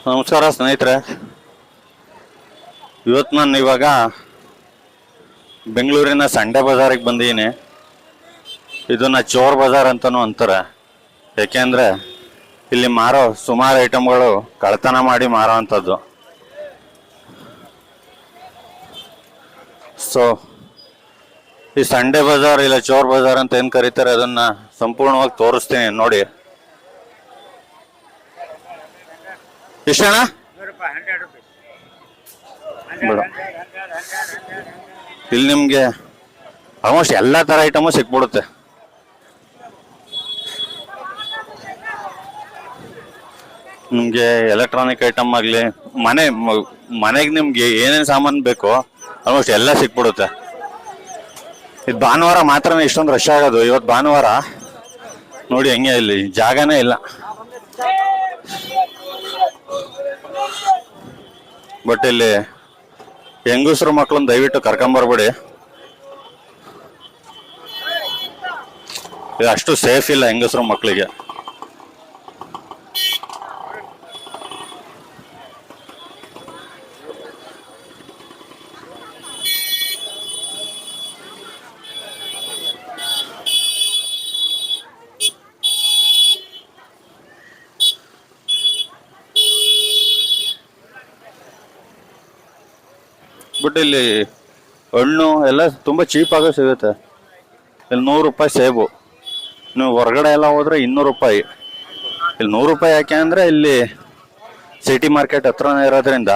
ನಮಸ್ಕಾರ ಸ್ನೇಹಿತರೆ. ಇವತ್ತು ನಾನು ಇವಾಗ ಬೆಂಗಳೂರಿನ ಸಂಡೆ ಬಜಾರಿಗೆ ಬಂದಿದ್ದೀನಿ. ಇದನ್ನ ಚೋರ್ ಬಜಾರ್ ಅಂತಲೂ ಅಂತಾರೆ. ಯಾಕೆಂದರೆ ಇಲ್ಲಿ ಮಾರೋ ಸುಮಾರು ಐಟಮ್ಗಳು ಕಳ್ತನ ಮಾಡಿ ಮಾರೋ ಅಂಥದ್ದು. ಸೊ ಈ ಸಂಡೆ ಬಜಾರ್ ಇಲ್ಲ ಚೋರ್ ಬಜಾರ್ ಅಂತ ಏನು ಕರೀತಾರೆ ಅದನ್ನು ಸಂಪೂರ್ಣವಾಗಿ ತೋರಿಸ್ತೀನಿ ನೋಡಿ. ಎಷ್ಟಣ್ಣ? ಇಲ್ಲಿ ನಿಮಗೆ ಆಲ್ಮೋಸ್ಟ್ ಎಲ್ಲ ಥರ ಐಟಮು ಸಿಕ್ಬಿಡುತ್ತೆ. ನಿಮಗೆ ಎಲೆಕ್ಟ್ರಾನಿಕ್ ಐಟಮ್ ಆಗಲಿ, ಮನೆಗೆ ನಿಮ್ಗೆ ಏನೇನು ಸಾಮಾನು ಬೇಕೋ ಆಲ್ಮೋಸ್ಟ್ ಎಲ್ಲ ಸಿಕ್ಬಿಡುತ್ತೆ. ಇದು ಭಾನುವಾರ ಮಾತ್ರ ಇಷ್ಟೊಂದು ರಶ್ ಆಗೋದು. ಇವತ್ತು ಭಾನುವಾರ ನೋಡಿ ಹೆಂಗೆ ಇಲ್ಲಿ ಜಾಗನೇ ಇಲ್ಲ. ಬಟ್ ಇಲ್ಲಿ ಹೆಂಗಸರು ಮಕ್ಕಳನ್ನ ದಯವಿಟ್ಟು ಕರ್ಕೊಂಬರ್ಬೇಡಿ. ಇದು ಅಷ್ಟು ಸೇಫ್ ಇಲ್ಲ ಹೆಂಗಸರು ಮಕ್ಕಳಿಗೆ. ಬಟ್ ಇಲ್ಲಿ ಹಣ್ಣು ಎಲ್ಲ ತುಂಬ ಚೀಪಾಗಿ ಸಿಗುತ್ತೆ. ಇಲ್ಲಿ 100 ರೂಪಾಯಿ ಸೇಬು. ನೀವು ಹೊರಗಡೆ ಎಲ್ಲ ಹೋದ್ರೆ 200 ರೂಪಾಯಿ. ಇಲ್ಲಿ 100 ರೂಪಾಯಿ ಯಾಕೆ ಅಂದರೆ ಇಲ್ಲಿ ಸಿಟಿ ಮಾರ್ಕೆಟ್ ಹತ್ರನೇ ಇರೋದ್ರಿಂದ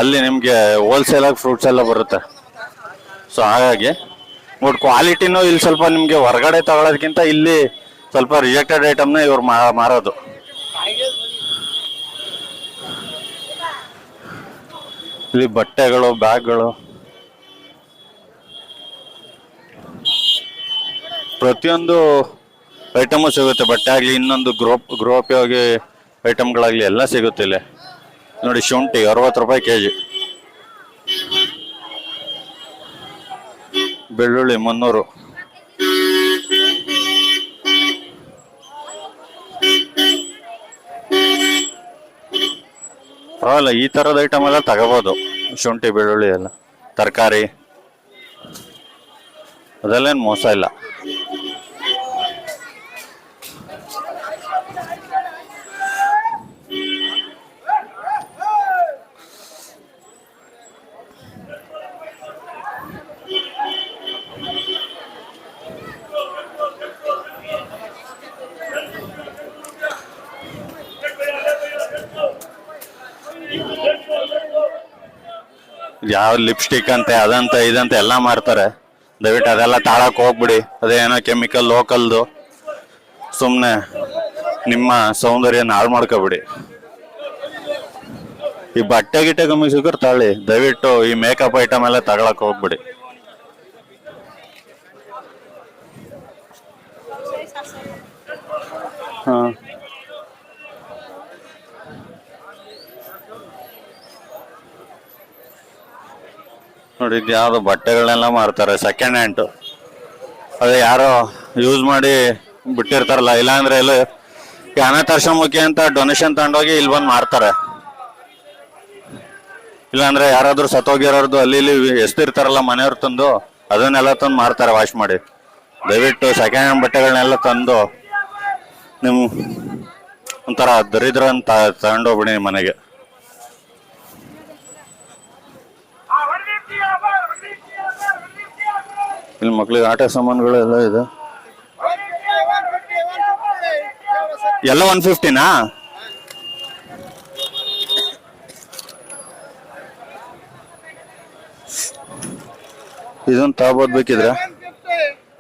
ಅಲ್ಲಿ ನಿಮಗೆ ಹೋಲ್ಸೇಲಾಗಿ ಫ್ರೂಟ್ಸ್ ಎಲ್ಲ ಬರುತ್ತೆ. ಸೊ ಹಾಗಾಗಿ ಬಟ್ ಕ್ವಾಲಿಟಿನೂ ಇಲ್ಲಿ ಸ್ವಲ್ಪ ನಿಮಗೆ ಹೊರಗಡೆ ತಗೊಳ್ಳೋದಕ್ಕಿಂತ ಇಲ್ಲಿ ಸ್ವಲ್ಪ ರಿಜೆಕ್ಟೆಡ್ ಐಟಮ್ನ ಇವ್ರು ಮಾರೋದು. ಇಲ್ಲಿ ಬಟ್ಟೆಗಳು, ಬ್ಯಾಗ್ಗಳು, ಪ್ರತಿಯೊಂದು ಐಟಮು ಸಿಗುತ್ತೆ. ಬಟ್ಟೆ ಆಗಲಿ, ಇನ್ನೊಂದು ಗೃಹೋಪಯೋಗಿ ಐಟಮ್ಗಳಾಗಲಿ ಎಲ್ಲ ಸಿಗುತ್ತೆ ಇಲ್ಲಿ. ನೋಡಿ ಶುಂಠಿ 60 ರೂಪಾಯಿ ಕೆಜಿ, ಬೆಳ್ಳುಳ್ಳಿ 300, ಪರವಾಗಿಲ್ಲ. ಈ ಥರದ ಐಟಮ್ ಎಲ್ಲ ತಗೋಬೋದು. ಶುಂಠಿ, ಬೆಳ್ಳುಳ್ಳಿ ಎಲ್ಲ, ತರಕಾರಿ ಅದಲ್ಲೇನು ಮೋಸ ಇಲ್ಲ. ಯಾವ ಲಿಪ್ಸ್ಟಿಕ್ ಅಂತೆ ಅದಂತ ಇದಂತ ಎಲ್ಲ ಮಾರ್ತಾರೆ. ದಯವಿಟ್ಟು ಅದೆಲ್ಲ ತಾಳಕ್ಕೆ ಹೋಗ್ಬಿಡಿ. ಅದೇನೋ ಕೆಮಿಕಲ್ ಲೋಕಲ್ದು. ಸುಮ್ಮನೆ ನಿಮ್ಮ ಸೌಂದರ್ಯನ ಹಾಳು ಮಾಡ್ಕೊಬಿಡಿ. ಈ ಬಟ್ಟೆ ಗಿಟ್ಟೆ ಕಮ್ಮಿ ಸಿಕ್ಕರು ತಾಳಿ. ದಯವಿಟ್ಟು ಈ ಮೇಕಪ್ ಐಟಮ್ ಎಲ್ಲ ತಗೊಳಕ್ ಹೋಗ್ಬಿಡಿ. ಹಾಂ, ನೋಡಿ ಇದು ಯಾವುದು ಬಟ್ಟೆಗಳನ್ನೆಲ್ಲ ಮಾರ್ತಾರೆ ಸೆಕೆಂಡ್ ಹ್ಯಾಂಡ್. ಅದೇ ಯಾರೋ ಯೂಸ್ ಮಾಡಿ ಬಿಟ್ಟಿರ್ತಾರಲ್ಲ. ಇಲ್ಲಾಂದ್ರೆ ಎಲ್ಲ ಅನಾಥಾಶ್ರಮಕ್ಕೆ ಅಂತ ಡೊನೇಷನ್ ತಗೊಂಡೋಗಿ ಇಲ್ಲಿ ಬಂದು ಮಾರ್ತಾರೆ. ಇಲ್ಲಾಂದ್ರೆ ಯಾರಾದ್ರೂ ಸತ್ತೋಗಿರೋರ್ದು ಅಲ್ಲಿ ಇಲ್ಲಿ ಎಸ್ತಿರ್ತಾರಲ್ಲ ಮನೆಯವ್ರು ತಂದು, ಅದನ್ನೆಲ್ಲ ತಂದು ಮಾರ್ತಾರೆ ವಾಶ್ ಮಾಡಿ. ದಯವಿಟ್ಟು ಸೆಕೆಂಡ್ ಹ್ಯಾಂಡ್ ಬಟ್ಟೆಗಳನ್ನೆಲ್ಲ ತಂದು ನಿಮ್ ಒಂಥರ ದರಿದ್ರ ಅಂತ ತಗೊಂಡೋಗ್ಬಿಡಿ ಮನೆಗೆ. ಇಲ್ಲಿ ಮಕ್ಳಿಗೆ ಆಟ ಸಾಮಾನುಗಳು ಎಲ್ಲ ಇದೆ. ಎಲ್ಲ 150ನಾ? ಇದೊಂದು ತಗೋಬೋದು ಬೇಕಿದ್ರೆ.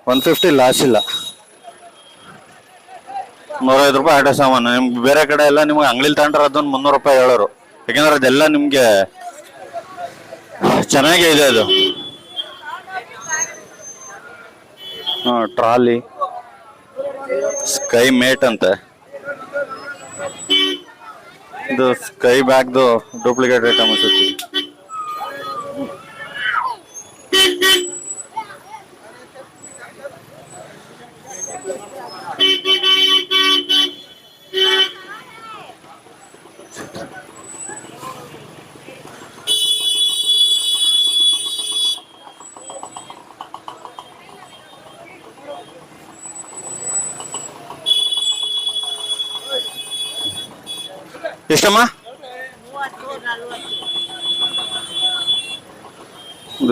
150 ಲಾಸ್ ಇಲ್ಲ. 105 ರೂಪಾಯಿ ಆಟ ಸಾಮಾನು. ನಿಮ್ಗೆ ಬೇರೆ ಕಡೆ ಎಲ್ಲ ನಿಮ್ಗೆ ಅಂಗಡಿಲಿ ತಗೊಂಡ್ರೆ ಅದೊಂದು 300 ರೂಪಾಯಿ ಹೇಳೋರು. ಯಾಕೆಂದ್ರೆ ಅದೆಲ್ಲ ನಿಮ್ಗೆ ಚೆನ್ನಾಗೇ ಇದೆ ಅದು. ಟ್ರಾಲಿ, ಸ್ಕೈ ಮೇಟ್ ಅಂತೆ. ಇದು ಸ್ಕೈ ಬ್ಯಾಗ್ದು ಡೂಪ್ಲಿಕೇಟ್ ಐಟಮ್ ಅನ್ಸುತ್ತೆ. ಎಷ್ಟಮ್ಮ?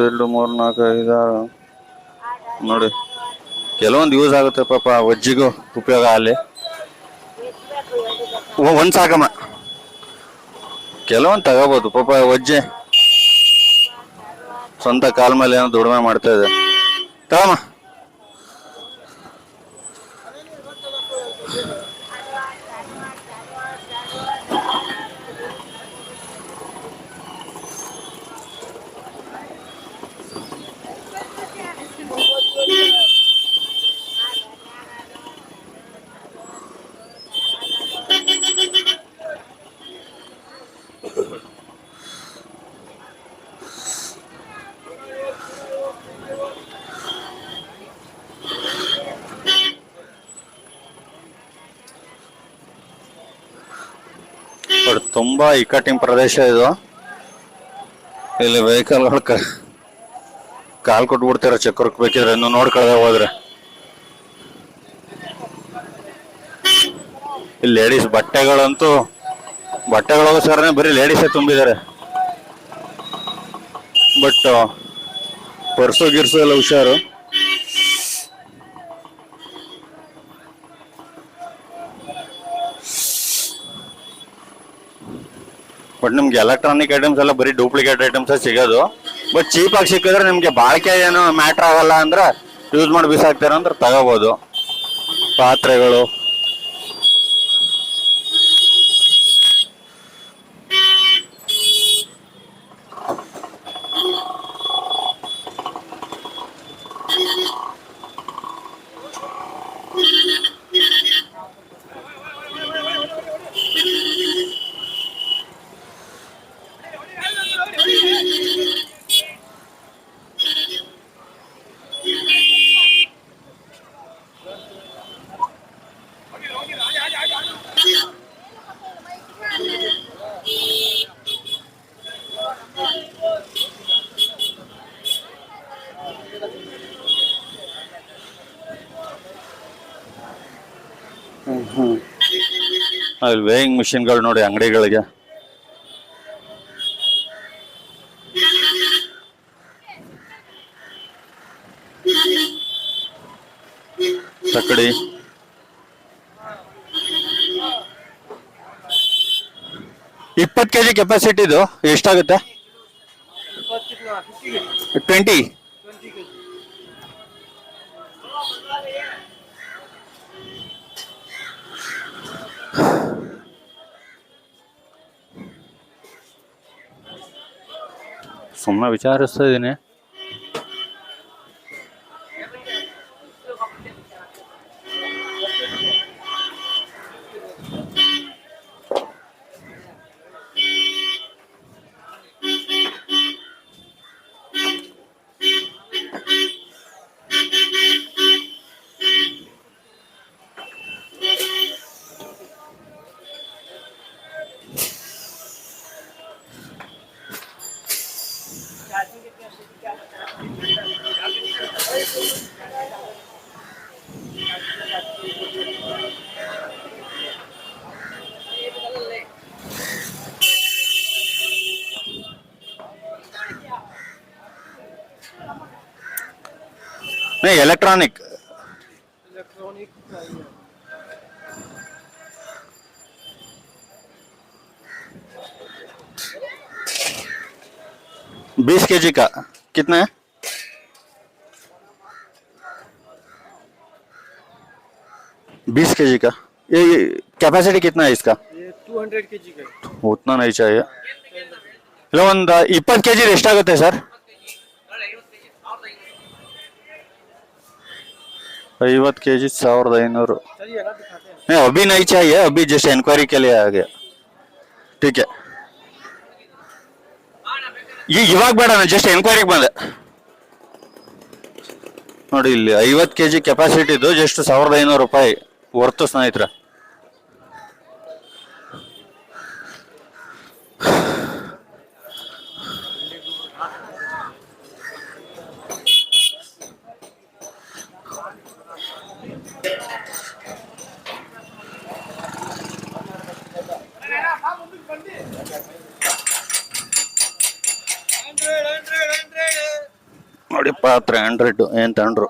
ಎರಡು ಮೂರು ನಾಲ್ಕು ಐದು ಆರು ನೋಡಿ. ಕೆಲವೊಂದು ಯೂಸ್ ಆಗುತ್ತೆ ಪಾಪ, ವಜ್ಜಿಗೂ ಉಪಯೋಗ ಅಲ್ಲಿ. ಒಂದ್ ಸಾಕಮ್ಮ, ಕೆಲವೊಂದು ತಗೋಬಹುದು ಪಾಪ. ವಜ್ಜೆ ಸ್ವಂತ ಕಾಲ ಮೇಲೆ ಏನೋ ದುಡಿಮೆ ಮಾಡ್ತಾ ಇದೆ. ತಗಮ್ಮ. ತುಂಬಾ ಇಕ್ಕಟ್ಟಿನ ಪ್ರದೇಶ ಇದು. ಇಲ್ಲಿ ವೆಹಿಕಲ್ಗಳು ಕಾಲ್ ಕೊಟ್ಬಿಡ್ತಾರ ಚಕ್ರಕ್ಕೆ ಬೇಕಿದ್ರೆ, ಇನ್ನು ನೋಡ್ಕೊಳ್ಳದೆ ಹೋದ್ರೆ. ಇಲ್ಲಿ ಲೇಡೀಸ್ ಬಟ್ಟೆಗಳಂತೂ, ಬಟ್ಟೆಗಳಿಗೋಸ್ಕರನೇ ಬರೀ ಲೇಡೀಸೇ ತುಂಬಿದ್ದಾರೆ. ಬಟ್ ಪರ್ಸು ಗಿರ್ಸು ಎಲ್ಲ ಹುಷಾರು. ಬಟ್ ನಿಮ್ಗೆ ಎಲೆಕ್ಟ್ರಾನಿಕ್ ಐಟಮ್ಸ್ ಎಲ್ಲ ಬರೀ ಡೂಪ್ಲಿಕೇಟ್ ಐಟಮ್ಸ್ ಸಿಗೋದು. ಬಟ್ ಚೀಪ್ ಆಗಿ ಸಿಕ್ಕಿದ್ರೆ ನಿಮ್ಗೆ ಬಾಳಿಕೆ ಏನು ಮ್ಯಾಟ್ರ್ ಆಗಲ್ಲ ಅಂದ್ರೆ, ಯೂಸ್ ಮಾಡಿ ಬಿಸಾಕ್ತಾರ ಅಂದ್ರೆ ತಗೋಬಹುದು. ಪಾತ್ರೆಗಳು, ಅಲ್ಲಿ ವೇಯಿಂಗ್ ಮಿಷಿನ್ಗಳು ನೋಡಿ ಅಂಗಡಿಗಳಿಗೆ. ತಕ್ಕಡಿ, 20 kg ಕೆಪಾಸಿಟಿದು ಎಷ್ಟಾಗುತ್ತೆ? 20. ಸುಮ್ಮನೆ ವಿಚಾರಿಸ್ತಾ ಇದ್ದೀನಿ. नहीं इलेक्ट्रॉनिक 20 kg का कितना है? 20 kg का। ये कैपेसिटी कितना है इसका? ये 200 kg का। उतना नहीं चाहिए। ಒಂದು 20 kg ಎಷ್ಟಾಗುತ್ತೆ ಸರ್? 50 kg 1500। नहीं अभी नहीं चाहिए, अभी जस्ट इंक्वायरी के लिए आ गया। ठीक है, ಇವಾಗ ಬೇಡ, ನಾನು ಜಸ್ಟ್ ಎನ್ಕ್ವೈರಿಗೆ ಬಂದೆ ನೋಡಿ. ಇಲ್ಲಿ 50 kg ಕೆಪಾಸಿಟಿದು ಜಸ್ಟ್ 1500 ರೂಪಾಯಿ ವರ್ತು ಸ್ನೇಹಿತರೆ. 300 ಏನು ತಗೊಂಡ್ರು.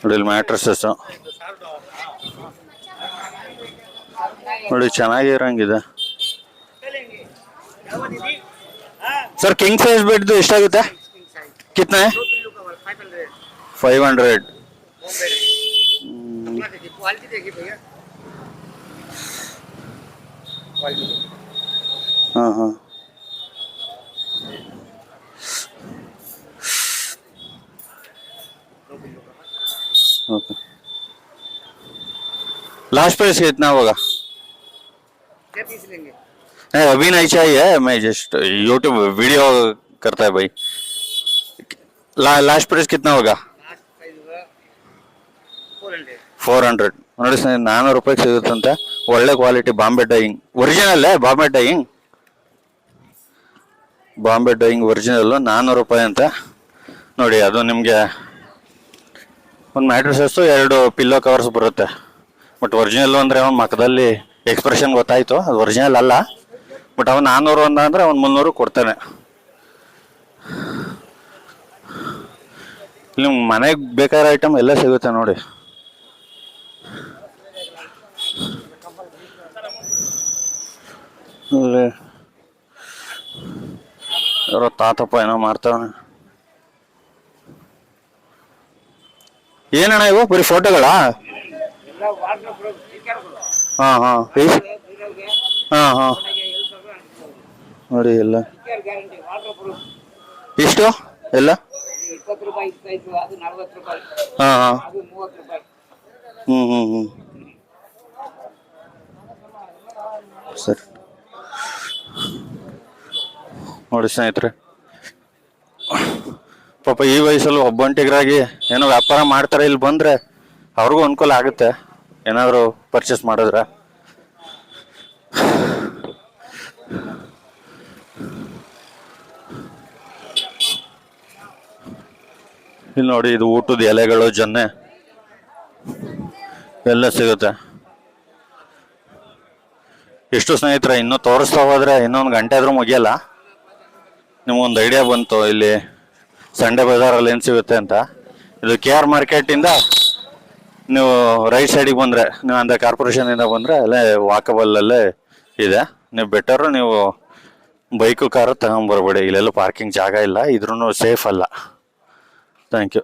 ನೋಡಿ ಮ್ಯಾಟ್ರಸಸ್ ನೋಡಿ ಚೆನ್ನಾಗಿರಂಗಿದೆ सर. किंग साइज बेड तो एष्टागुत्ते कितना है? 500. हाँ हाँ ओके. लास्ट प्राइस कितना होगा? क्या पीस लेंगे? नहीं अभी नहीं चाहिए, मैं जस्ट यूट्यूब वीडियो करता है भाई. लास्ट प्राइस कितना होगा? लास्ट प्राइस होगा 400. 400 ನೋಡಿ ಸ್ನೇಹಿತರೆ, 400 ರೂಪಾಯಿಗೆ ಸಿಗುತ್ತಂತೆ. ಒಳ್ಳೆ quality Bombay Dyeing original. Bombay Dyeing original 400 ರೂಪಾಯಿ ಅಂತ ನೋಡಿ. ಅದು ನಿಮಗೆ ಒಂದು ಮ್ಯಾಟ್ರಸಸ್ಸು 2 ಪಿಲ್ಲೋ ಕವರ್ಸ್ ಬರುತ್ತೆ. ಬಟ್ ಒರಿಜಿನಲ್ ಅಂದರೆ ಅವನ ಮಕ್ಕದಲ್ಲಿ ಎಕ್ಸ್ಪ್ರೆಷನ್ ಗೊತ್ತಾಯಿತು, ಅದು ಒರಿಜಿನಲ್ ಅಲ್ಲ. ಬಟ್ ಅವನು 400 ಅಂದರೆ ಅವ್ನು 300 ಕೊಡ್ತಾನೆ. ಇಲ್ಲಿ ಮನೆಗೆ ಬೇಕಾದ ಐಟಮ್ ಎಲ್ಲ ಸಿಗುತ್ತೆ ನೋಡಿ. ಯಾರೋ ತಾತಪ್ಪ ಏನೋ ಮಾಡ್ತಾವನೆ. ಏನಣ್ಣ ಇವು ಬರೀ ಫೋಟೋಗಳಾ? ಹಾ ಹಾ ಹಾ ಹಾ ನೋಡಿ ಎಲ್ಲ ಎಷ್ಟು ಎಲ್ಲ? 20 ರೂಪಾಯಿ ಸೈಜು, ಅದು 40 ರೂಪಾಯಿ, ಹಾ ಹಾ ಅದು 30 ರೂಪಾಯಿ. ಸರಿ ನೋಡಿ ಸ್ನೇಹಿತರೆ, ಪಾಪ ಈ ವಯಸ್ಸಲ್ಲಿ ಒಬ್ಬಂಟಿಗರಾಗಿ ಏನೋ ವ್ಯಾಪಾರ ಮಾಡ್ತಾರೆ, ಇಲ್ಲಿ ಬಂದ್ರೆ ಅವ್ರಿಗೂ ಅನುಕೂಲ ಆಗುತ್ತೆ ಏನಾದ್ರು ಪರ್ಚೇಸ್ ಮಾಡಿದ್ರೆ. ಇಲ್ಲಿ ನೋಡಿ, ಇದು ಊಟದ ಎಲೆಗಳು, ಜೊನ್ನೆ ಎಲ್ಲ ಸಿಗುತ್ತೆ. ಎಷ್ಟು ಸ್ನೇಹಿತರೆ, ಇನ್ನೂ ತೋರಿಸ್ತಾ ಹೋದ್ರೆ ಇನ್ನೊಂದು ಗಂಟೆ ಆದ್ರೂ ಮುಗಿಯಲ್ಲ. ನಿಮ್ಗೊಂದು ಐಡಿಯಾ ಬಂತು ಇಲ್ಲಿ ಸಂಡೆ ಬಜಾರಲ್ಲಿ ಏನು ಸಿಗುತ್ತೆ ಅಂತ. ಇದು KR ಮಾರ್ಕೆಟಿಂದ ನೀವು ರೈಟ್ ಸೈಡಿಗೆ ಬಂದರೆ, ನೀವು ಅಂದರೆ ಕಾರ್ಪೊರೇಷನಿಂದ ಬಂದರೆ ಅಲ್ಲೇ ವಾಕಬಲ್ಲಲ್ಲೇ ಇದೆ. ನೀವು ಬೆಟರು ನೀವು ಬೈಕು ಕಾರು ತಗೊಂಬರ್ಬೇಡಿ, ಇಲ್ಲೆಲ್ಲೂ ಪಾರ್ಕಿಂಗ್ ಜಾಗ ಇಲ್ಲ, ಇದ್ರೂ ಸೇಫ್ ಅಲ್ಲ. Thank you.